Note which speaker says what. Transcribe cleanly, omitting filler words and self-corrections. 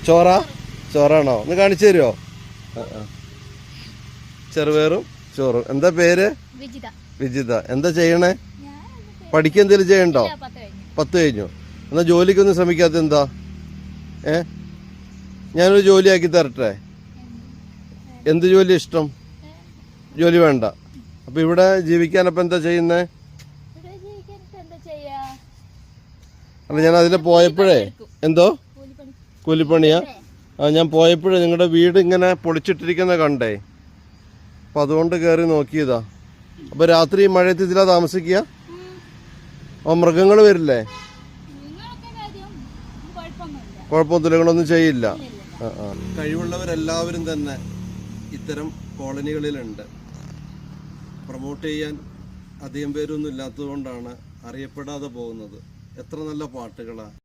Speaker 1: ചോറാണോ? ഒന്ന് കാണിച്ചു തരുമോ? ചെറുപയറും ചോറും. എന്താ പേര്? വിജിത. എന്താ ചെയ്യണേ? പഠിക്കുക എന്തെങ്കിലും ചെയ്യണ്ടോ? 10 കഴിഞ്ഞു. എന്നാ ജോലിക്കൊന്നും ശ്രമിക്കാത്ത എന്താ? ഞാനൊരു ജോലിയാക്കി തരട്ടെ? എന്ത് ജോലി ഇഷ്ടം? ജോലി വേണ്ട. അപ്പൊ ഇവിടെ ജീവിക്കാനപ്പം എന്താ ചെയ്യുന്നേ? അല്ല, ഞാൻ അതിൽ പോയപ്പോഴേ എന്തോ കൂലിപ്പണിയാ? ഞാൻ പോയപ്പോഴേ നിങ്ങളുടെ വീട് ഇങ്ങനെ പൊളിച്ചിട്ടിരിക്കുന്ന കണ്ടേ, അപ്പം അതുകൊണ്ട് കയറി നോക്കിയതാ. അപ്പോൾ രാത്രി മഴയത്ത് ഇതിലാ താമസിക്കുക? അപ്പോൾ മൃഗങ്ങൾ വരില്ലേ? കുഴപ്പമൊന്നുമില്ല, നിങ്ങളൊന്നും ചെയ്യില്ല. കഴിവുള്ളവരെല്ലാവരും തന്നെ ഇത്തരം കോളനികളിലുണ്ട്. പ്രൊമോട്ട് ചെയ്യാൻ അധികം പേരൊന്നും ഇല്ലാത്തതുകൊണ്ടാണ് അറിയപ്പെടാതെ പോകുന്നത്. എത്ര നല്ല പാട്ടുകളാണ്.